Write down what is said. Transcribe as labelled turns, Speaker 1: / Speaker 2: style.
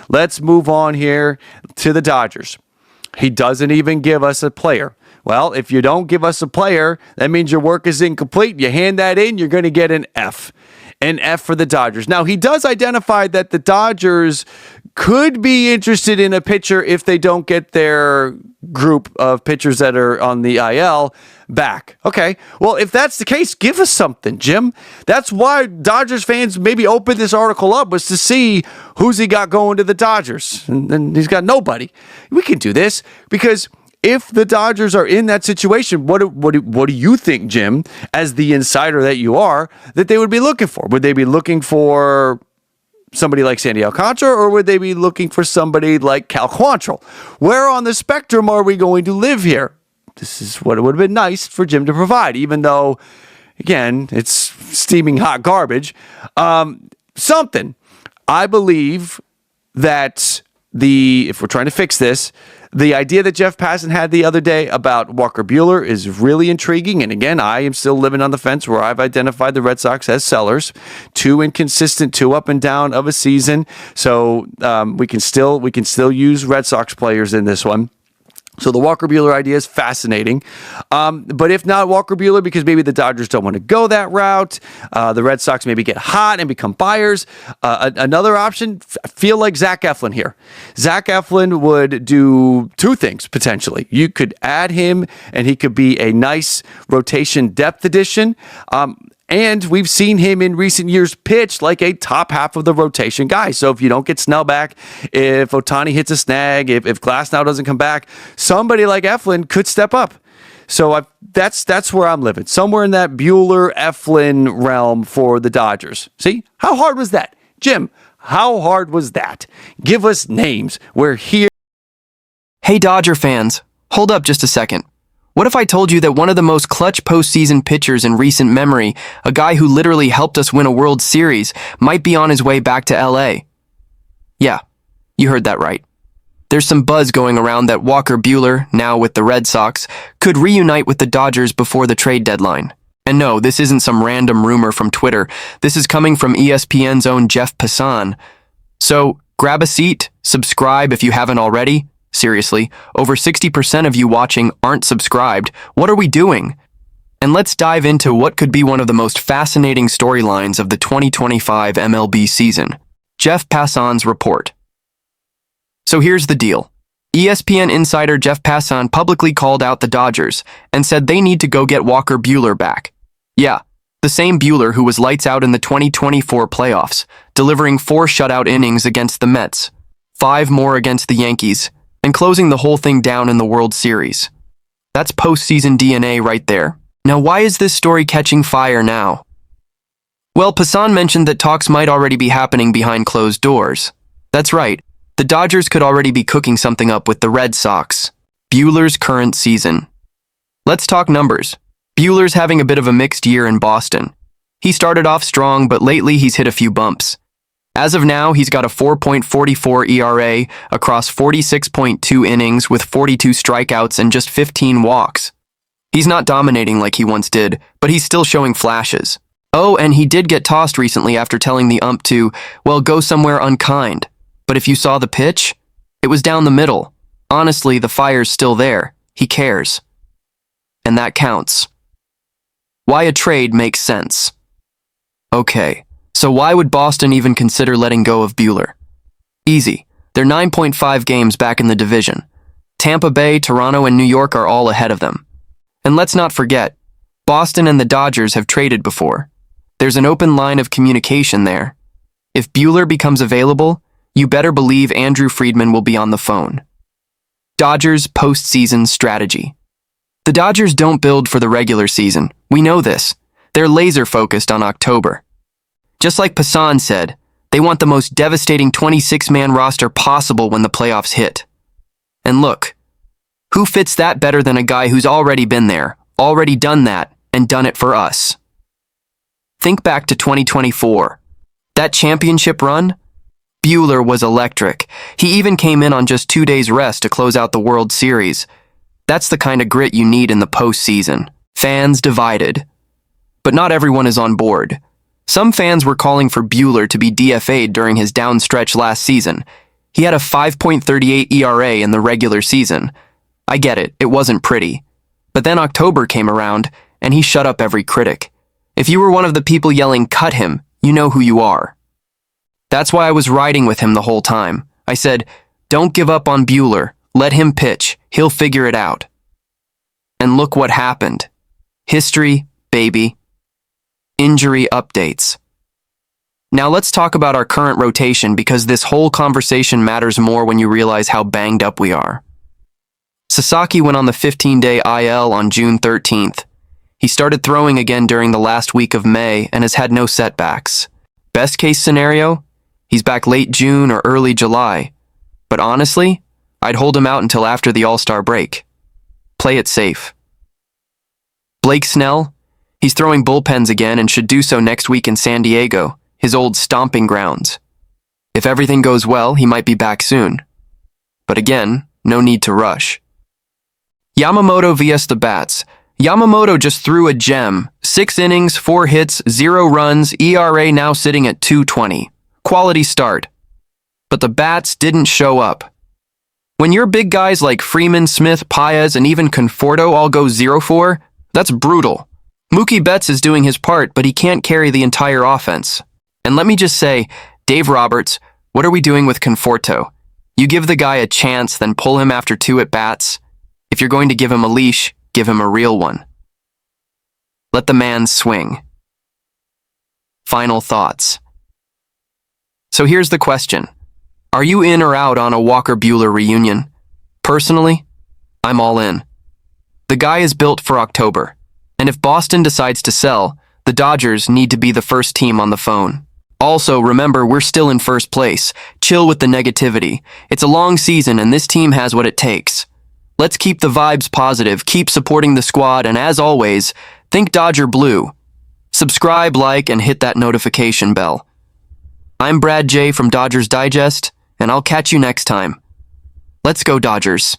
Speaker 1: Let's move on here to the Dodgers. He doesn't even give us a player. Well, if you don't give us a player, that means your work is incomplete. You hand that in, you're going to get an F. An F for the Dodgers. Now, he does identify that the Dodgers could be interested in a pitcher if they don't get their group of pitchers that are on the IL back. Okay, well, if that's the case, give us something, Jim. That's why Dodgers fans maybe opened this article up, was to see who's he got going to the Dodgers. And he's got nobody. We can do this because if the Dodgers are in that situation, what do you think, Jim, as the insider that you are, that they would be looking for? Would they be looking for somebody like Sandy Alcantara, or would they be looking for somebody like Cal Quantrill? Where on the spectrum are we going to live here? This is what it would have been nice for Jim to provide, even though, again, it's steaming hot garbage. Something. I believe that if we're trying to fix this, the idea that Jeff Passan had the other day about Walker Buehler is really intriguing. And again, I am still living on the fence where I've identified the Red Sox as sellers. Too inconsistent, too up and down of a season. So we can still use Red Sox players in this one. So the Walker Buehler idea is fascinating. But if not Walker Buehler, because maybe the Dodgers don't want to go that route, the Red Sox maybe get hot and become buyers. Another option, feel like Zach Eflin here. Zach Eflin would do two things, potentially. You could add him, and he could be a nice rotation depth addition. And we've seen him in recent years pitch like a top half of the rotation guy. So if you don't get Snell back, if Ohtani hits a snag, if Glasnow doesn't come back, somebody like Eflin could step up. So that's where I'm living. Somewhere in that Buehler-Eflin realm for the Dodgers. See? How hard was that? Jim, how hard was that? Give us names. We're here.
Speaker 2: Hey, Dodger fans. Hold up just a second. What if I told you that one of the most clutch postseason pitchers in recent memory, a guy who literally helped us win a World Series, might be on his way back to LA? Yeah, you heard that right. There's some buzz going around that Walker Buehler, now with the Red Sox, could reunite with the Dodgers before the trade deadline. And no, this isn't some random rumor from Twitter. This is coming from ESPN's own Jeff Passan. So grab a seat, subscribe if you haven't already. Seriously, over 60% of you watching aren't subscribed. What are we doing? And let's dive into what could be one of the most fascinating storylines of the 2025 MLB season. Jeff Passan's report. So here's the deal. ESPN insider Jeff Passan publicly called out the Dodgers and said they need to go get Walker Buehler back. Yeah, the same Buehler who was lights out in the 2024 playoffs, delivering 4 shutout innings against the Mets, 5 more against the Yankees, and closing the whole thing down in the World Series. That's postseason DNA right there. Now, why is this story catching fire now? Well, Passan mentioned that talks might already be happening behind closed doors. That's right, the Dodgers could already be cooking something up with the Red Sox. Buehler's current season. Let's talk numbers. Buehler's having a bit of a mixed year in Boston. He started off strong, but lately he's hit a few bumps. As of now, he's got a 4.44 ERA across 46.2 innings with 42 strikeouts and just 15 walks. He's not dominating like he once did, but he's still showing flashes. Oh, and he did get tossed recently after telling the ump to, well, go somewhere unkind. But if you saw the pitch, it was down the middle. Honestly, the fire's still there. He cares. And that counts. Why a trade makes sense. Okay. So why would Boston even consider letting go of Buehler? Easy. They're 9.5 games back in the division. Tampa Bay, Toronto, and New York are all ahead of them. And let's not forget, Boston and the Dodgers have traded before. There's an open line of communication there. If Buehler becomes available, you better believe Andrew Friedman will be on the phone. Dodgers postseason strategy. The Dodgers don't build for the regular season. We know this. They're laser-focused on October. Just like Passan said, they want the most devastating 26-man roster possible when the playoffs hit. And look, who fits that better than a guy who's already been there, already done that, and done it for us? Think back to 2024. That championship run? Buehler was electric. He even came in on just 2 days rest to close out the World Series. That's the kind of grit you need in the postseason. Fans divided. But not everyone is on board. Some fans were calling for Buehler to be DFA'd during his down stretch last season. He had a 5.38 ERA in the regular season. I get it, it wasn't pretty. But then October came around, and he shut up every critic. If you were one of the people yelling, "Cut him," you know who you are. That's why I was riding with him the whole time. I said, don't give up on Buehler. Let him pitch. He'll figure it out. And look what happened. History, baby. Injury updates. Now let's talk about our current rotation because this whole conversation matters more when you realize how banged up we are. Sasaki went on the 15-day IL on June 13th. He started throwing again during the last week of May and has had no setbacks. Best case scenario? He's back late June or early July. But honestly, I'd hold him out until after the All-Star break. Play it safe. Blake Snell? He's throwing bullpens again and should do so next week in San Diego, his old stomping grounds. If everything goes well, he might be back soon. But again, no need to rush. Yamamoto vs. the Bats. Yamamoto just threw a gem. 6 innings, 4 hits, 0 runs, ERA now sitting at 2.20. Quality start. But the Bats didn't show up. When your big guys like Freeman, Smith, Paez, and even Conforto all go 0-4, that's brutal. Mookie Betts is doing his part, but he can't carry the entire offense. And let me just say, Dave Roberts, what are we doing with Conforto? You give the guy a chance, then pull him after 2 at-bats. If you're going to give him a leash, give him a real one. Let the man swing. Final thoughts. So here's the question. Are you in or out on a Walker-Buehler reunion? Personally, I'm all in. The guy is built for October. And if Boston decides to sell, the Dodgers need to be the first team on the phone. Also, remember, we're still in first place. Chill with the negativity. It's a long season and this team has what it takes. Let's keep the vibes positive, keep supporting the squad, and as always, think Dodger Blue. Subscribe, like, and hit that notification bell. I'm Brad J. from Dodgers Digest, and I'll catch you next time. Let's go Dodgers.